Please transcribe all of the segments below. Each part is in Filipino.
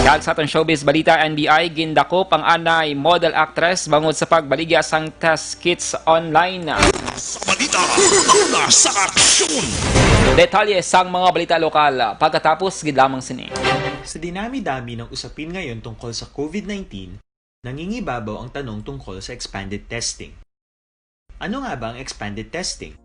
Dahil sa atong showbiz balita NBI, gindako pang anay model actress bangod sa pagbaligya sang test kits online. Sa balita, nasa aksyon! Detalye sang mga balita lokal pagkatapos gid lamang sini. Sa dinami-dami ng usapin ngayon tungkol sa COVID-19, nangingibabaw ang tanong tungkol sa expanded testing. Ano nga ba ang expanded testing?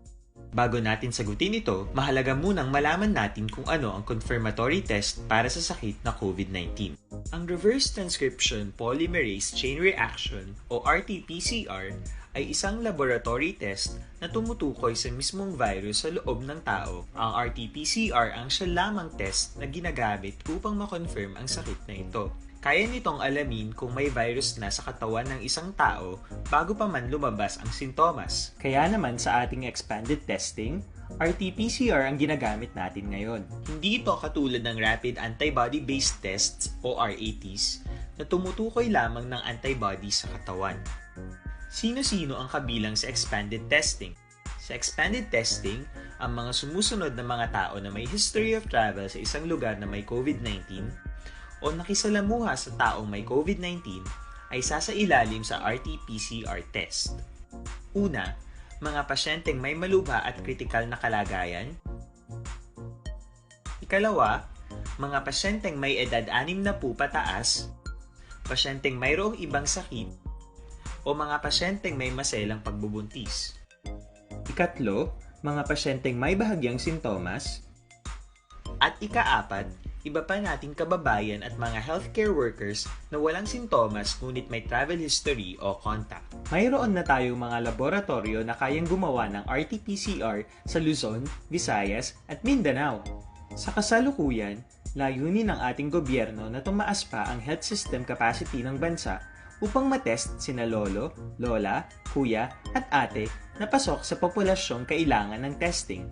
Bago natin sagutin ito, mahalaga munang malaman natin kung ano ang confirmatory test para sa sakit na COVID-19. Ang reverse transcription polymerase chain reaction o RT-PCR ay isang laboratory test na tumutukoy sa mismong virus sa loob ng tao. Ang RT-PCR ang siya lamang test na ginagamit upang makonfirm ang sakit na ito. Kaya nitong alamin kung may virus na sa katawan ng isang tao bago pa man lumabas ang sintomas. Kaya naman sa ating expanded testing, RT-PCR ang ginagamit natin ngayon. Hindi ito katulad ng Rapid Antibody-Based Tests o RATs na tumutukoy lamang ng antibodies sa katawan. Sino-sino ang kabilang sa expanded testing? Sa expanded testing, ang mga sumusunod na mga tao na may history of travel sa isang lugar na may COVID-19 o nakisalamuha sa taong may COVID-19 ay sasailalim sa RT-PCR test. Una, mga pasyenteng may malubha at kritikal na kalagayan. Ikalawa, mga pasyenteng may edad 60 pataas, pasyenteng mayroong ibang sakit, o mga pasyenteng may maselang pagbubuntis. Ikatlo, mga pasyenteng may bahagyang sintomas. At ikaapat, iba pa nating kababayan at mga healthcare workers na walang sintomas ngunit may travel history o contact. Mayroon na tayong mga laboratorio na kayang gumawa ng RT-PCR sa Luzon, Visayas at Mindanao. Sa kasalukuyan, layunin ng ating gobyerno na tumaas pa ang health system capacity ng bansa upang matest sina lolo, lola, kuya at ate na pasok sa populasyong kailangan ng testing.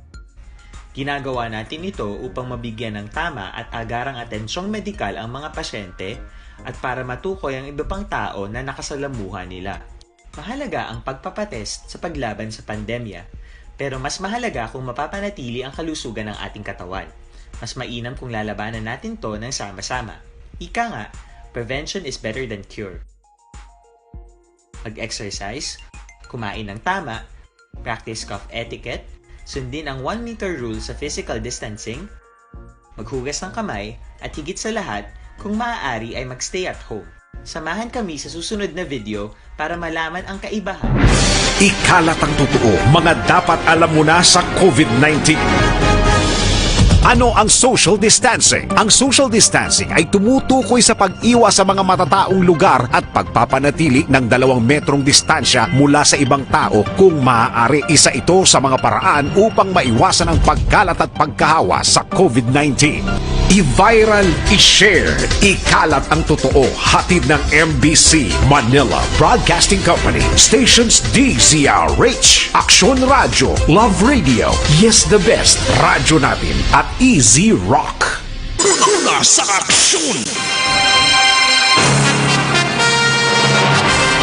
Ginagawa natin ito upang mabigyan ng tama at agarang atensyong medikal ang mga pasyente at para matukoy ang iba pang tao na nakasalamuha nila. Mahalaga ang pagpapatest sa paglaban sa pandemya, pero mas mahalaga kung mapapanatili ang kalusugan ng ating katawan. Mas mainam kung lalabanan natin to ng sama-sama. Ika nga, prevention is better than cure. Mag-exercise, kumain ng tama, practice cough etiquette, sundin ang 1 meter rule sa physical distancing, maghugas ng kamay, at higit sa lahat, kung maaari ay magstay at home. Samahan kami sa susunod na video para malaman ang kaibahan. Ikalat ang totoo, mga dapat alam mo na sa COVID-19. Ano ang social distancing? Ang social distancing ay tumutukoy sa pag-iwas sa mga matataong lugar at pagpapanatili ng 2 metrong distansya mula sa ibang tao kung maaari. Isa ito sa mga paraan upang maiwasan ang pagkalat at pagkahawa sa COVID-19. I-viral, i-share, ikalat ang totoo. Hatid ng MBC Manila Broadcasting Company, stations DZRH, Aksyon Radio, Love Radio, Yes the Best, Radyo Natin at Easy Rock. Nasa aksyon!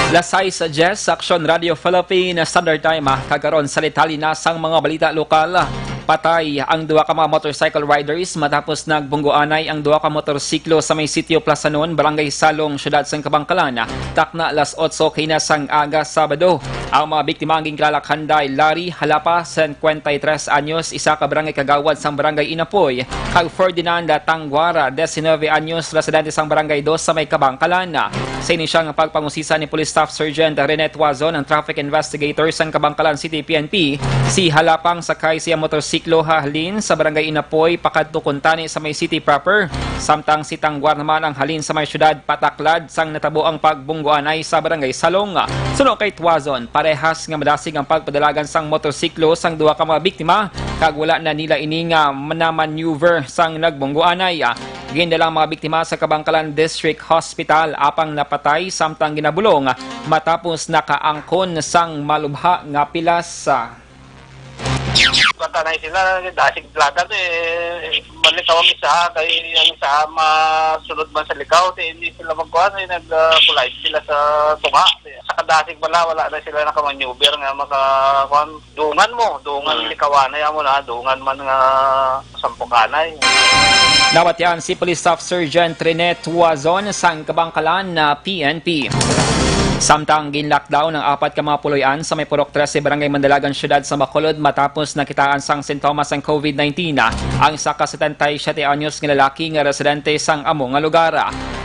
Lasay sa Jess, Action Radio Philippines Standard Time, kagaron sa litali na sang mga balita lokal. Patay ang 2 ka mga motorcycle riders matapos nagbunggoanay ang 2 ka motorsiklo sa may sitio Plasanon, Barangay Salong, Syudad sang Kabangkalan. Takna alas 8 kinasang aga Sabado. Ang mga biktima ang ginkalak Handay Larry Halapa, 53 anyos, isa ka barangay kagawad sang Barangay Inapoy. Kag Ferdinand Tangwara, 19 anyos, residente sang Barangay 2 sa may Kabangkalan. Sa inisyang pagpangusisa ni Police Staff Sergeant Renet Wazon, ang traffic investigator sang Kabangkalan City PNP, si Halapang sakay siya motorsiklo halin sa Barangay Inapoy pakadto kuntani sa may city proper. Samtang si Tangwar naman ang halin sa may syudad Pataklad sang natabo ang pagbunggoanay sa Barangay Salong. Suno kay Tuazon, parehas nga madasig ang pagpadalagan sang motorsiklo sang 2 ka mga biktima kag wala na nila ini nga manamaneuver sang nagbunggoanay. Gindalang mga biktima sa Kabangkalan District Hospital apang napatay samtang ginabulong matapos nakaangkon sang malubha nga pilas. Katanay sila, dasig plagat balik ako isa, kaya yung isa masunod man sa likaw, hindi sila magkuhan, nag-collide sila sa tunga. Sa nakadasig bala, wala na sila nakamaneuver nga dungan likawanay amo na, dungan man nga sampukanay. Nawatyan si Police Staff Sergeant Trinet Tuazon sang Kabangkalan na PNP. Samtang gin-lockdown ng 4 ka mga puloy-an sa may Purok 13 Barangay Mandalagan Syudad sa Bacolod matapos nakitaan sang sintomas ng COVID-19 ang isa ka 77 anyos nga lalaki nga residente sang amo nga lugar.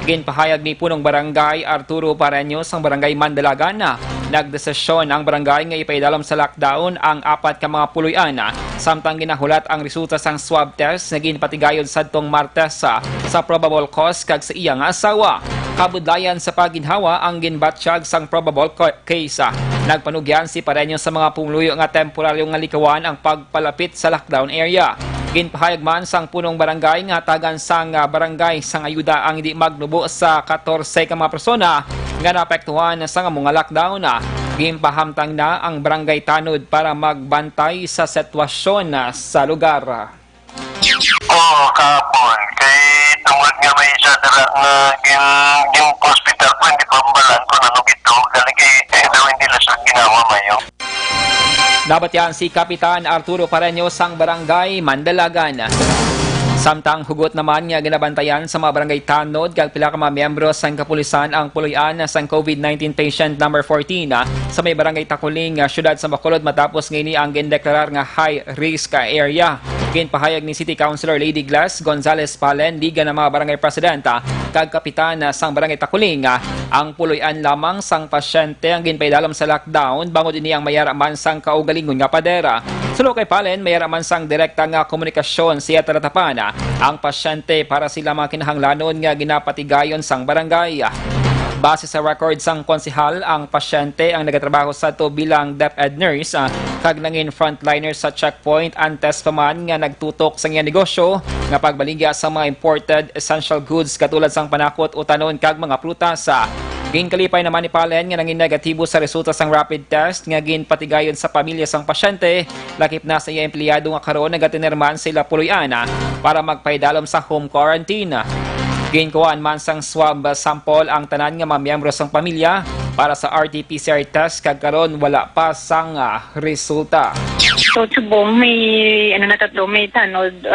Ginpahayag ni punong barangay Arturo Pareño sang Barangay Mandalagan na nagdesisyon ang barangay nga ipaidalam sa lockdown ang 4 ka mga puloy-an samtang ginahulat ang resulta sang swab test na ginpatigayod sadtong Martes sa probable cause kag sa iyang asawa. Kabudlayan sa paginhawa ang ginbatsyag sang probable case. Nagpanugyan si Pareño sa mga pumuluyo nga temporaryong nga likawan ang pagpalapit sa lockdown area. Ginpahayag man sang punong barangay nga tagan sang barangay sang ayuda ang hindi magnubo sa 14 ka mga persona nga naapektuhan sa mga lockdown. Ginpahamtang na ang barangay tanod para magbantay sa sitwasyon sa lugar. Oo, kahapon. Kay tungod nga may isa na yung hospital po, hindi pa mabalan ko na ito. Dali kay daw hindi lasang ginawa mayo. Nabatyan si Kapitan Arturo Pareño sang Barangay Mandalagan. Samtang hugot naman nga ginabantayan sa mga barangay tanod kag pila ka mga miyembro sang kapulisan ang puloy-an sang COVID-19 patient number 14 sa may barangay Takuling, Syudad sa Bacolod matapos ngayon ang gindeklarar nga high risk area. Ginpahayag ni City Councilor Lady Glass Gonzales Palen, liga ng mga barangay presidenta kag kapitan sang barangay Takuling ang puloy-an lamang sang pasyente ang ginpaidalam sa lockdown bangod ini ang mayaraman sang kaugalingon nga padera. Sulo kay Palen, mayaraman sang direkta nga komunikasyon siya taratapan ang pasyente para sila mga kinahanglanon nga ginapatigayon sang barangay. Base sa record sang konsehal, ang pasyente ang nagatrabaho sa to bilang DepEd nurse kag nangin frontliner sa checkpoint antes pa man nga nagtutok sa iyang negosyo nga pagbaligya sa mga imported essential goods katulad sang panakot, utanon kag mga prutas. Ginkalipay naman ni Palen nga nangin negatibo sa resulta sang rapid test nga ginpatigayon sa pamilya sang pasyente. Lakip na sa iya empleyado nga karon nagatinerman sila puloy-an para magpaidalom sa home quarantine. Ginkuhaan man sang swab sample ang tanan nga mga miyembro sang pamilya para sa RT-PCR test kag karon wala pa sang resulta. So subong may may tanod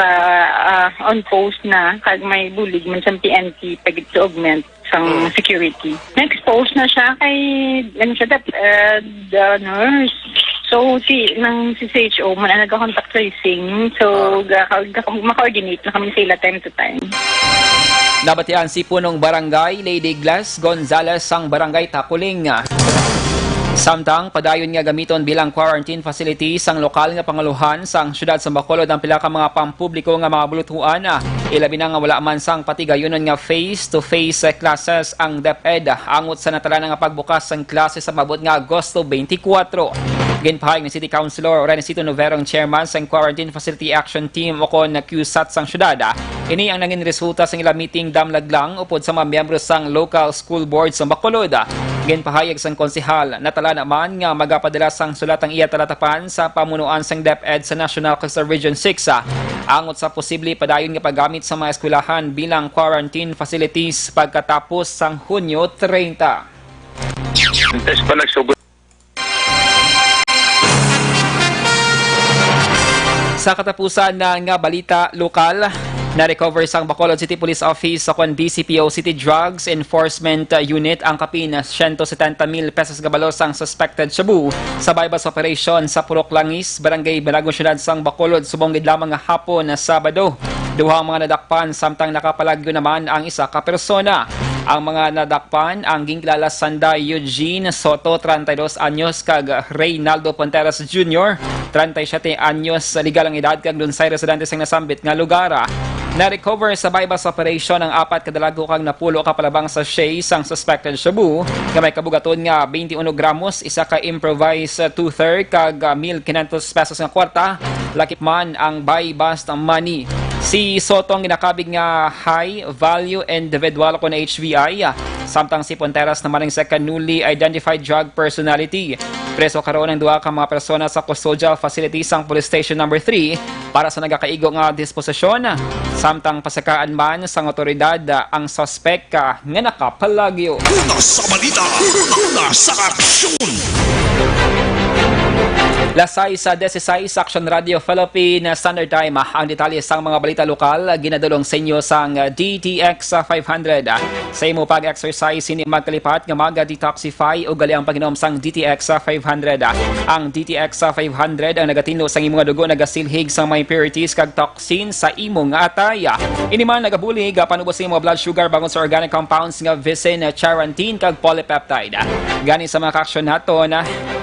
on post na kag may bulig man sa PNP pagit sa augment sang security. Na-expose na siya kay the nurse. So si CHO man ang nagka-contact tracing. So ma-coordinate na kami sila time to time. Nabatian si punong barangay Lady Glass Gonzales sang barangay Takuling. Samtang padayon nga gamiton bilang quarantine facility sang lokal nga panguluhan sang syudad sa Bacolod ang pila ka mga pampubliko nga mga bulutuan. Ilabi na nga wala man sang patigayonon nga face-to-face classes ang DepEd angot sa natala nga pagbukas sang klase sa mabot nga Agosto 24. Ginpahayag ni City Councilor Renesito Noverong chairman sang Quarantine Facility Action Team o kon QSAT sang syudad. Ini ang nangin resulta sang ila meeting damlaglang upod sa mga miyembro sang local school board sa Bacolod. Ginpahayag sang konsehal natala naman nga magapadala sang sulatang iya talatapan sa pamunuan sang DepEd sa National Cluster Region 6 angot sa posible padayon nga paggamit sa mga eskwelahan bilang quarantine facilities pagkatapos sang Hunyo 30. Sa katapusan nga balita lokal, na-recover sang Bacolod City Police Office sa DCPO City Drugs Enforcement Unit ang kapin na 170,000 pesos gabalos ang suspected shabu sa bypass operation sa Purok Langis, Barangay Balagong Syudad sang Bacolod subong gid lamang nga hapon na Sabado. Duha ang mga nadakpan samtang nakapalagyo naman ang isa ka persona. Ang mga nadakpan ang gingilala Sanday Eugene Soto, 32 anyos kag Reynaldo Ponteras Jr., 37 anyos legal ang edad kag dunsay residente sang nasambit nga lugar. Na-recover sa bypass operation ang 4 kadalago kag napulo ka palabang sa sachet sang suspected shabu nga may kabugaton nga 21 gramos, isa ka improvised 2/3 kag 1,500 pesos nga kwarta. Lakip man ang buy-bust money. Si Soto ang ginakabig nga high value individual kon HVI. Samtang si Ponteras naman ang second newly identified drug personality. Preso karon ang duha ka mga persona sa custodial facility sang Police Station number 3 para sa nagakaigo nga disposisyon. Samtang pasakaan man sa otoridad ang suspect nga nakapalagyo. Una sa balita, una sa aksyon. Lasay sa 16 Action Radio Philippine Standard Time ang detalye sang mga balita lokal ginadulong sa inyo sang DTX 500. Sa imo pag-exercise hindi magkalipat nga mag-detoxify o gali ang pag-inom sang DTX 500. Ang DTX 500 ang nagatinlo sang imong dugo nagasilhig sang mga impurities kag toxin sa imong atay. Ini man nagabulig panubos sa imong blood sugar bangon sa organic compounds nga vicin, charantin kag polypeptide. Gani sa mga kaaksyon naton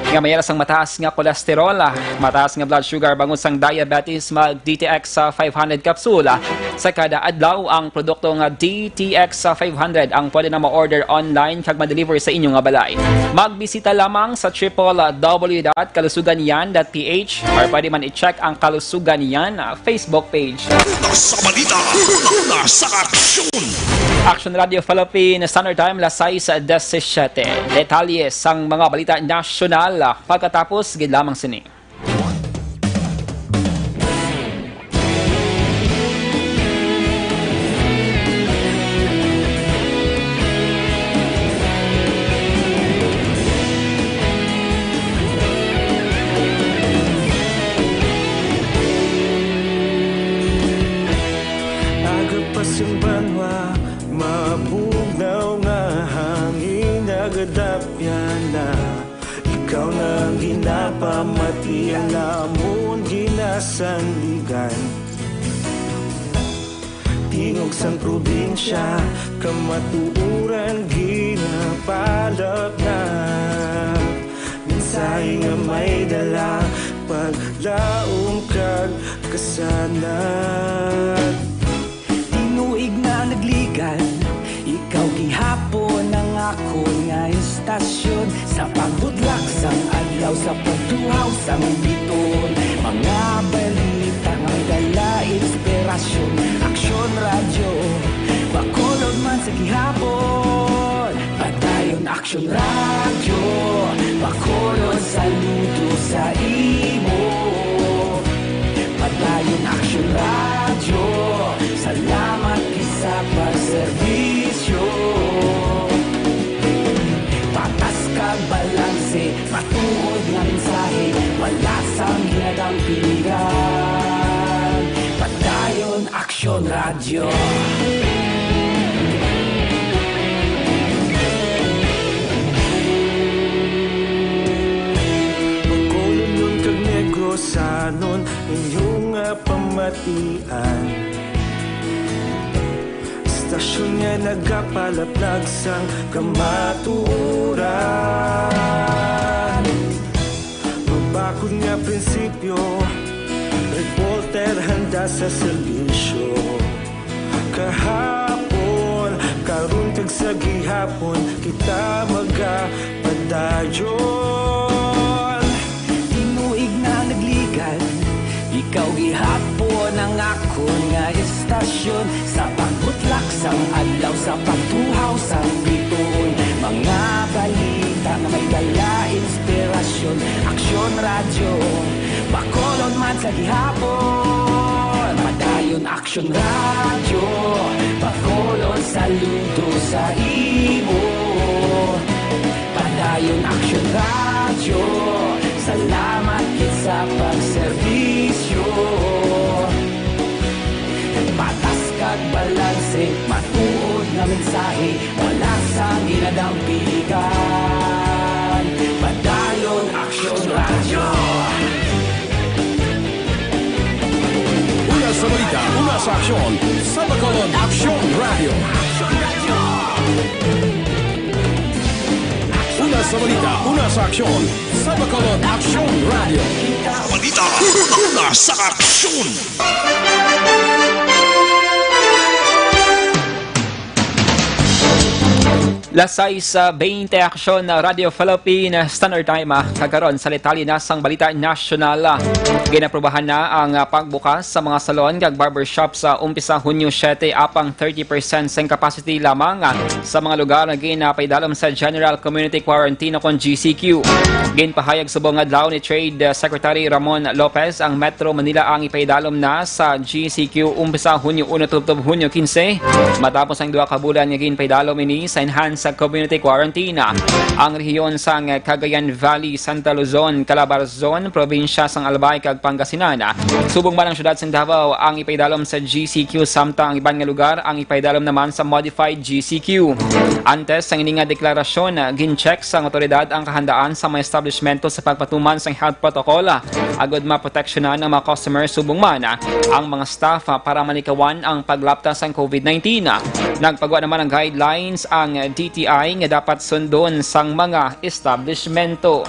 nga mayara sang mataas nga kolesterol, mataas nga blood sugar bangon sang diabetes mag DTX 500 capsule sa kada adlaw. Ang produkto nga DTX 500 ang pwede na ma-order online kag ma-deliver sa inyong nga balay. Magbisita lamang sa www.kalusuganyan.ph or pwede man i-check ang Kalusugan Yan Facebook page. Una sa balita, una sa aksyon. Action Radio Philippine Standard Time lasay sa 17. Detalye sang mga balita nasyonal pagkatapos gid lamang sini. Agapasumbanwa, mabugnaw nga hangin nagadapyan na. Ikaw na ang ginapamati, ang namon ginasandigan. Tingog sang probinsya, kamatuuran ginapalap na. Minsay nga may dala, paglaom kag kasanan. Tinuig na nagligan, ikaw gihapon ang ako nga istasyon. Sa pagbudlak sang adlaw, sa pagtuhaw sang biton. Mga balita nga dala inspirasyon. Aksyon radyo, bakolod man sa gihapon. Padayon aksyon radyo, bakolod saludo sa imo. Padayon aksyon radyo, salamat isa pagserbisyo. Patas kag balanse, matuod nga mensahe, wala sang ginadang piligan. Padayon aksyon radyo. Pagkulon nun kag negosanon, inyong nga pamatian. Stasyon nga nagapalaplag sang kamatuuran. Mabakod nga prinsipyo, reporter handa sa serbisyo. Kahapon, karon kag sa gihapon, kita magapadayon. Tinuig na nagligan, ikaw gihapon ang ako nga istasyon. Sa pagbutlak sang adlaw, sa pagtuhaw sang biton. Mga balita nga may dala inspirasyon. Aksyon radyo, bakolon man sa gihapon. Padayon aksyon radyo, bakolon saludo sa imo. Padayon aksyon radyo, salamat kit sa pagserbisyo. Patas kag balanse, matuod na mensahe, wala sa ginadang piligan. Padayon aksyon radyo. Una sa balita, una sa aksyon, sa Bacolod Aksyon Radio. Una sa balita, una sa aksyon, sa Bacolod Aksyon Radio. Balita, una sa aksyon. Lasay sa 20 aksyon na Radio Philippine Standard Time kagaron sa litalinasang balita nasyonal. Ginaprobahan na ang pagbukas sa mga salon kag barbershop sa umpisa Hunyo 7 apang 30% sa capacity lamang sa mga lugar na ginapaidalom sa General Community Quarantine kon GCQ. Ginpahayag subong adlaw ni Trade Secretary Ramon Lopez ang Metro Manila ang ipaidalom na sa GCQ umpisa Hunyo 1 tubtob Hunyo 15 matapos ang 2 ka bulan nga ginpaidalom ini sa enhanced sa community quarantine. Ang rehiyon sang Cagayan Valley, Santa Luzon, Calabarzon, probinsya sang Albay kag Pangasinan. Subong man ang syudad sang Davao ang ipaidalom sa GCQ samtang ang iban nga lugar ang ipaidalom naman sa modified GCQ. Antes sang ini nga deklarasyon, gincheck sang otoridad ang kahandaan sa mga establishmento sa pagpatuman sang health protocol agod maproteksyonan ang mga customers subong man ang mga staff para manikawan ang paglaptas sang COVID-19. Nagpagawa naman ang guidelines ang DTI nga dapat sundon sang mga establishmento.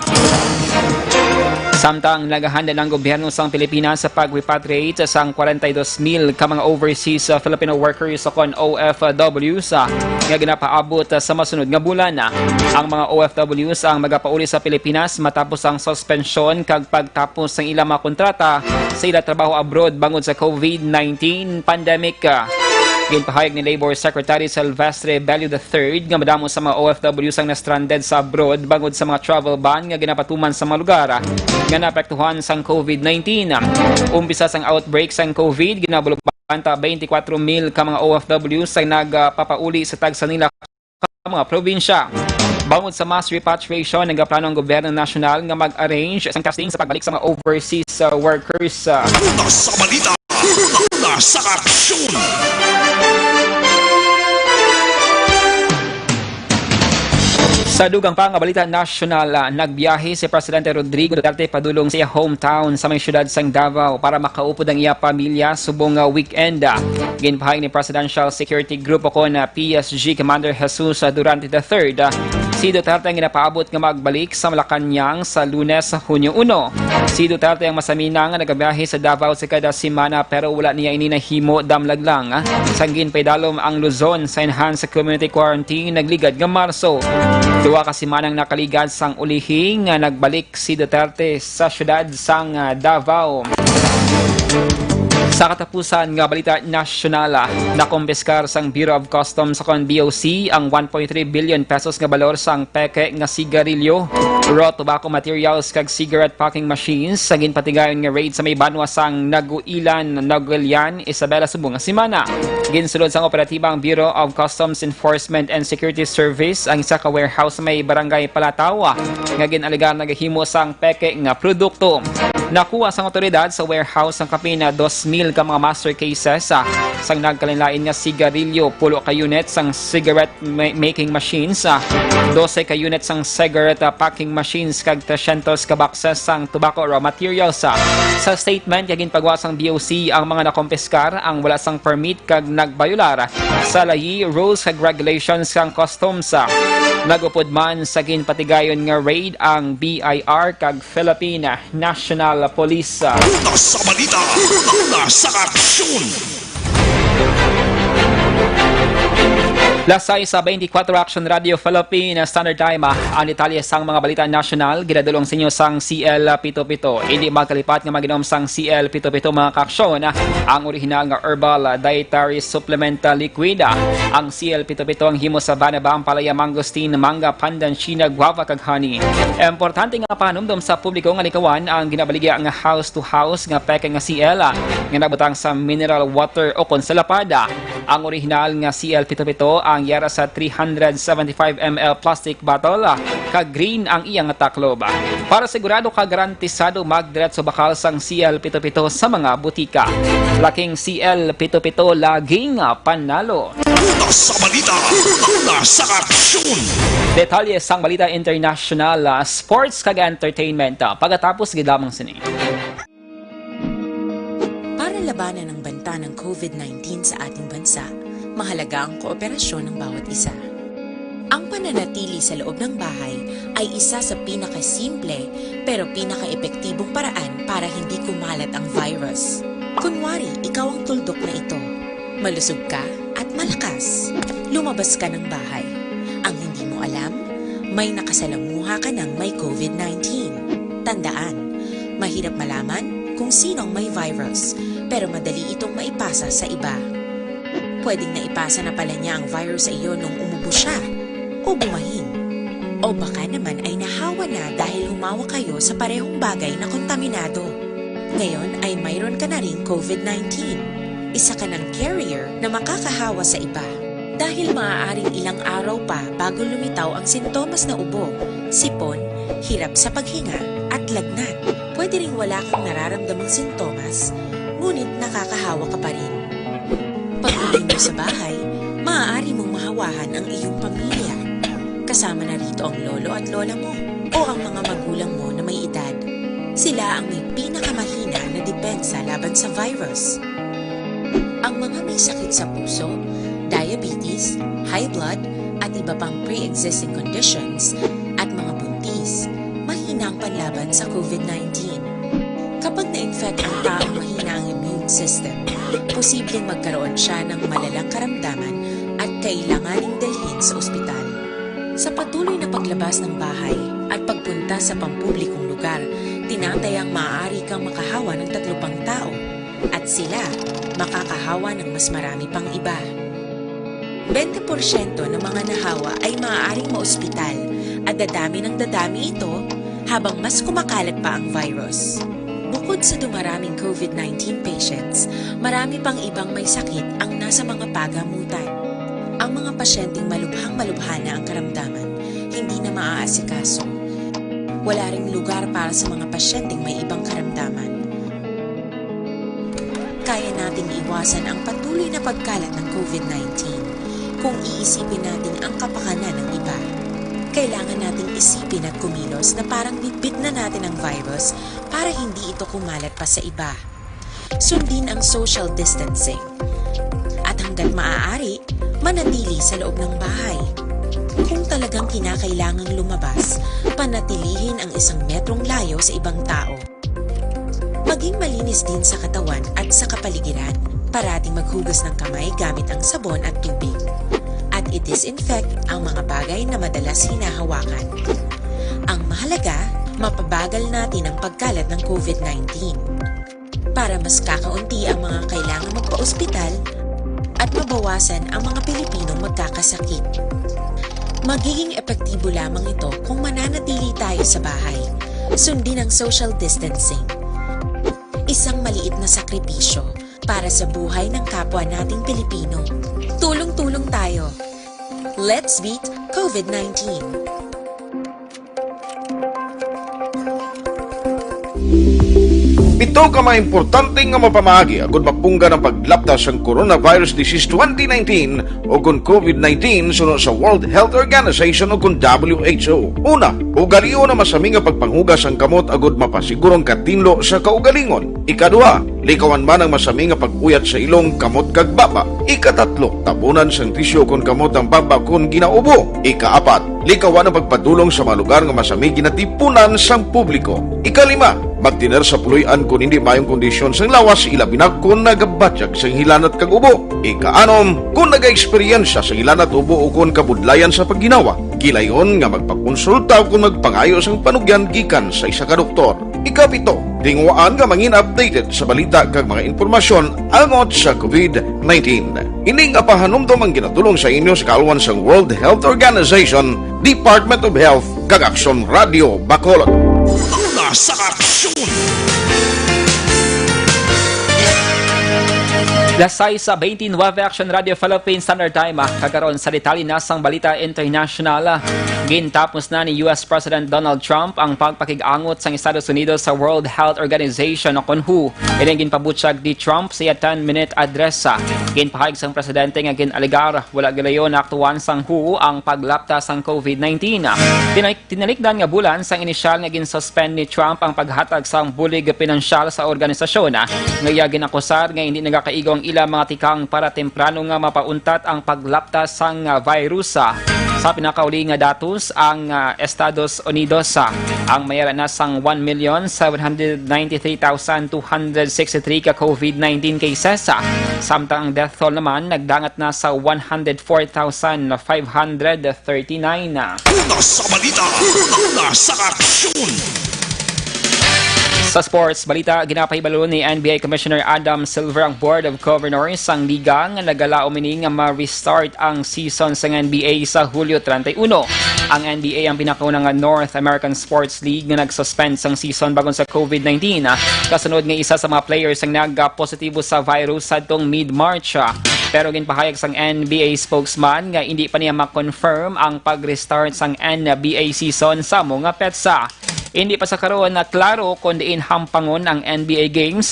Samtang naghahanda ng gobyerno sang Pilipinas sa pag-repatriate sang 42,000 ka mga overseas Filipino workers o kon OFWs nga ginapaabot sa masunod nga bulan. Ang mga OFWs ang magapauli sa Pilipinas matapos ang suspensyon kag pagtapos ng ilang mga kontrata sa ilang trabaho abroad bangod sa COVID-19 pandemic. Ginpahayag ni Labor Secretary Silvestre Bello III nga madamo sa mga OFWs ang na-stranded sa abroad bangod sa mga travel ban nga ginapatuman sa mga lugar nga naapektuhan sang COVID-19. Umpisa sang outbreak sang COVID, ginabulupan ta 24,000 ka mga OFWs ang nagpapauli sa tagsa nila ka mga probinsya. Bangod sa mass repatriation, nagaplano ang gobyerno nasyonal nga mag-arrange sang casting sa pagbalik sa mga overseas workers. Una sa balita, una sa aksyon. Sa dugang pa nga balita nasyonal, nagbiyahe si Presidente Rodrigo Duterte padulong sa iya hometown sa may syudad sang Davao para makaupod ang iya pamilya subong weekend. Ginpahayag ni Presidential Security Group o na PSG Commander Jesus Durante III. Si Duterte ang ginapaabot nga magbalik sa Malacanang sa Lunes, Hunyo 1. Si Duterte ang masaminang nagabiyahe sa Davao sa kada semana pero wala niya ininahimo damlag lang. Sanggin paidalom ang Luzon sa enhanced community quarantine nagligad nga Marso. 2 ka semanang nakaligad sang ulihing nagbalik si Duterte sa syudad sang Davao. Sa katapusan nga balita nasyonal, nakumpeskar sang Bureau of Customs sa BOC ang 1.3 billion pesos nga balor sang peke nga sigarilyo, raw tobacco materials kag cigarette packing machines sa ginpatigayon nga raid sa may banwa sang Naguilan, Naguilian, Isabela subong nga semana. Ginsulod sang operatibang Bureau of Customs Enforcement and Security Service ang isa ka warehouse sa may barangay Palatawa nga ginaligar nagahimo sang peke nga produkto. Nakuha sang otoridad sa warehouse ang kapin na 2,000 ka mga master cases sang nagkalinlain nga sigarilyo, 10 ka unit sang cigarette making machines, 12 ka unit sang cigarette packing machines kag 300 ka boxes sang tobacco raw materials. Sa statement kag ginpagawa sang BOC ang mga nakompeskar ang wala sang permit kag nagbayular sa layi rules kag regulations sang customs. Nagupod man sa ginpatigayon nga raid ang BIR kag Philippine National Police. Una sa balita, una sa aksyon. Lasay sa 24 Action Radio Philippine Standard Time ang detalye sang mga balita nasyonal ginadulong sa inyo sang CL77. Hindi magkalipat nga maginom sang CL77 mga kaaksyon ang original nga herbal dietary supplement liquid. Ang CL77 ang himo sa banaba, palaya, mangosteen, manga, pandan, china, guava kag honey. Importante nga panumdum sa publiko nga likawan ang ginabaligya nga house to house nga peke nga CL nga nabutang sa mineral water o konsalapada. Ang original nga CL77 ang yara sa 375 ml plastic bottle kag green ang iyang taklob. Para sigurado ka garantisado magdiretso bakal sang CL77 sa mga butika. Laking CL77 laging panalo. Una sa balita, una sa aksyon. Detalye sang balita international, sports kag entertainment. Pagkatapos gidamang sini. Para labanan ang banta ng COVID-19 sa ating bansa, mahalaga ang kooperasyon ng bawat isa. Ang pananatili sa loob ng bahay ay isa sa pinakasimple pero pinaka-epektibong paraan para hindi kumalat ang virus. Kunwari, ikaw ang tuldok na ito. Malusog ka at malakas. Lumabas ka ng bahay. Ang hindi mo alam, may nakasalamuha ka ng may COVID-19. Tandaan, mahirap malaman kung sinong may virus, pero madali itong maipasa sa iba. Pwedeng naipasa na pala niya ang virus sa iyo nung umubo siya o bumahin. O baka naman ay nahawa na dahil humawa kayo sa parehong bagay na kontaminado. Ngayon ay mayroon ka na ring COVID-19. Isa ka ng carrier na makakahawa sa iba. Dahil maaaring ilang araw pa bago lumitaw ang sintomas na ubo, sipon, hirap sa paghinga at lagnat. Pwede ring wala kang nararamdamang sintomas, ngunit nakakahawa ka pa rin. Pag-uwi mo sa bahay, maaari mong mahawahan ang iyong pamilya. Kasama na rito ang lolo at lola mo o ang mga magulang mo na may edad. Sila ang may pinakamahina na depensa laban sa virus. Ang mga may sakit sa puso, diabetes, high blood, at iba pang pre-existing conditions, at mga buntis, mahina ang panlaban sa COVID-19. Kapag na-infect ang taong mahina ang immune system, posibleng magkaroon siya ng malalang karamdaman at kailanganing dalhin sa ospital. Sa patuloy na paglabas ng bahay at pagpunta sa pampublikong lugar, tinatayang maaari kang makahawa ng 3 pang tao at sila makakahawa ng mas marami pang iba. 20% ng mga nahawa ay maaaring maospital at dadami ng dadami ito habang mas kumakalat pa ang virus. Bukod sa dumaraming COVID-19 patients, marami pang ibang may sakit ang nasa mga pagamutan. Ang mga pasyenteng malubhang-malubha na ang karamdaman, hindi na maaasikaso. Wala ring lugar para sa mga pasyenteng may ibang karamdaman. Kaya nating iwasan ang patuloy na pagkalat ng COVID-19 kung iisipin natin ang kapakanan ng iba. Kailangan nating isipin at kumilos na parang bitbit na natin ang virus para hindi ito kumalat pa sa iba. Sundin ang social distancing. At hanggat maaari, manatili sa loob ng bahay. Kung talagang kinakailangang lumabas, panatilihin ang 1 metrong layo sa ibang tao. Maging malinis din sa katawan at sa kapaligiran. Parating maghugas ng kamay gamit ang sabon at tubig. At i-disinfect ang mga bagay na madalas hinahawakan. Ang mahalaga, mapabagal natin ang pagkalat ng COVID-19. Para mas kakaunti ang mga kailangang magpa-ospital at mabawasan ang mga Pilipinong magkakasakit. Magiging epektibo lamang ito kung mananatili tayo sa bahay. Sundin ang social distancing. Isang maliit na sakripisyo para sa buhay ng kapwa nating Pilipino. Tulong-tulong tayo. Let's beat COVID-19. Ito ka maimportante nga mapamagi agud mapungga ng paglaptas ang Coronavirus Disease 2019 o kung COVID-19 sunod sa World Health Organization o kung WHO. Una, ugaliyo na masami nga pagpanghugas ang kamot agud mapasigurong katinlo sa kaugalingon. Ikaduha, likawan man ang masami nga pag-uyat sa ilong kamot kag baba. Ikatatlo, tabunan sang tisyo kung kamot ang baba kung ginaubo. Ikaapat, likawan ang pagpadulong sa mga lugar nga masami ginatipunan sang publiko. Ikalima, magtiner sa puluyan kung hindi mayong kondisyon sang lawas, ilabi na kung nagabatyag sang hilanat kag ubo. Ikaanom, kung nag-eksperyensya sa hilanat ubo o kung kabudlayan sa pagginawa. Gilayon nga magpakonsulta kung magpangayo sang panugyan gikan sa isa ka doktor. Ikapito, tingwaan nga mangin updated sa balita kag mga informasyon angot sa COVID-19. Ining apahanumdom ang ginatulong sa inyo sa kaalwan sang World Health Organization, Department of Health kag Aksyon Radio Bacolod. Una sa aksyon! Lasay sa 29 Action Radio Philippines Standard Time, kagaron sa detalye na sang balita international. Gintapos na ni US President Donald Trump ang pagpakig-angot sang Estados Unidos sa World Health Organization o WHO. Ining ginpabutyag di Trump sa 10-minute addressa. Ginpahayag sang presidente nga ginaligar wala gilayon na aktuan sang WHO ang paglaptas sang COVID-19. Tinalikdan nga bulan sang inisyal nga ginsuspend ni Trump ang paghatag sang bulig pinansyal sa organisasyon. Ngaya ginakusar nga hindi nagakaigong ilang mga tikang para temprano nga mapauntat ang paglaptas sang virus. Sa pinakauli nga datos ang Estados Unidos Ang mayara nasang 1,793,263 ka COVID-19 cases. Samtang ang death toll naman nagdangat na sa 104,539 na. Una sa balita, una sa aksyon. Sa sports balita, ginapahibalo ni NBA Commissioner Adam Silver ang Board of Governors ang liga nga nagalaom ini nga ma-restart ang season sa NBA sa Hulyo 31. Ang NBA ang pinakaunang North American Sports League nga nag-suspend sang season bagon sa COVID-19. Kasunod nga isa sa mga players ang nagka-positibo sa virus sadtong mid-March. Pero ginpahayag sang NBA spokesman nga hindi pa niya ma-confirm ang pag-restart sang NBA season sa mga petsa. Hindi pa sa karon na klaro kung diin hampangon ang NBA games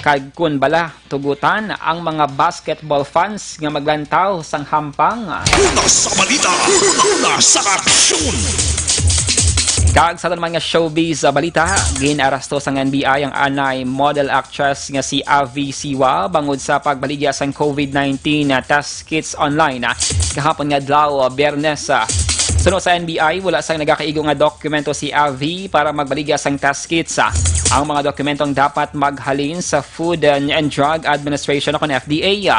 kag kun bala tugutan ang mga basketball fans nga maglantaw sang hampang. Una sa balita, una sa aksyon. Kag sa naman nga showbiz balita, ginarasto sang NBI ang anay model actress nga si Avi Siwa bangod sa pagbaligya sang COVID-19 test kits online kahapon nga adlaw Biyernes. Sunod sa NBI, wala sang nagakaigo nga dokumento si Avi para magbaligya sang test kits. Ang mga dokumentong dapat maghalin sa Food and Drug Administration o FDA.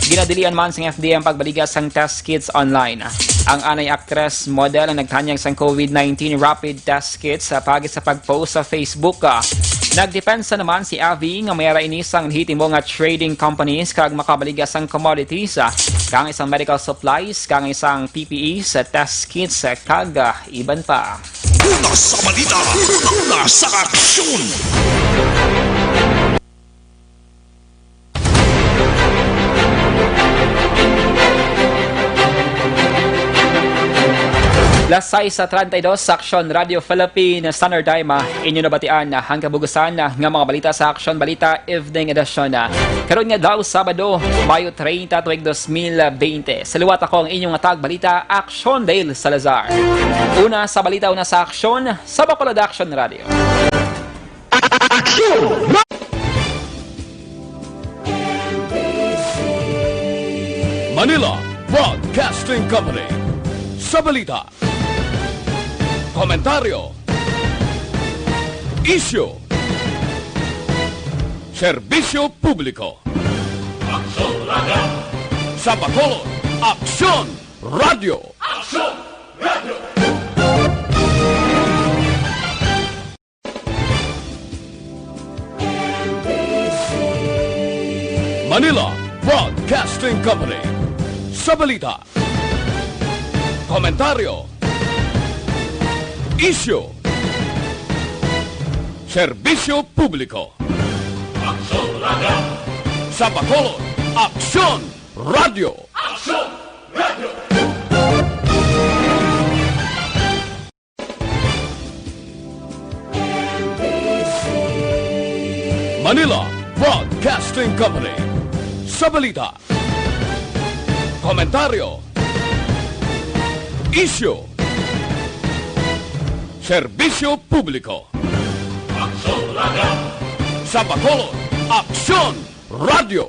Ginadilian man sang FDA ang pagbaligya sang test kits online. Ang anay actress model ang nagtanyag sang COVID-19 rapid test kits sa pagit sa pagpost sa Facebook. Nagdepensa naman si Avi nga mayara ini sang hitimo nga trading companies kag makabaligya sang commodities, kang isang medical supplies, kang isang PPEs, test kits, kag iban pa. Una sa balita, una sa aksyon. Lasay sa 32 sa Aksyon Radio Philippine Standard Time, inyo nabatian ang kabugusan nga mga balita sa Aksyon Balita Evening Edition. Karon nga daw Sabado, Mayo 30, tuig 2020. Sa liwat ako ang inyong atag balita, Aksyon Dale Salazar. Una sa balita, una sa Aksyon, sa Bacolod Action Radio. Aksyon! Manila Broadcasting Company. Sa balita, komentaryo, isyu, serbisyo publiko. Aksyon Radio! Sa Bacolod, Aksyon Radio! Aksyon Radio! Manila Broadcasting Company. Sa balita, komentaryo, isyu, serbisyo publiko. Aksyon Radio! Sa Bacolod, Aksyon Radio! Aksyon Radio! Manila Broadcasting Company. Sa balita, komentaryo, isyu, serbisyo publiko. Aksyon Radio! Sa Bacolod, Aksyon Radio!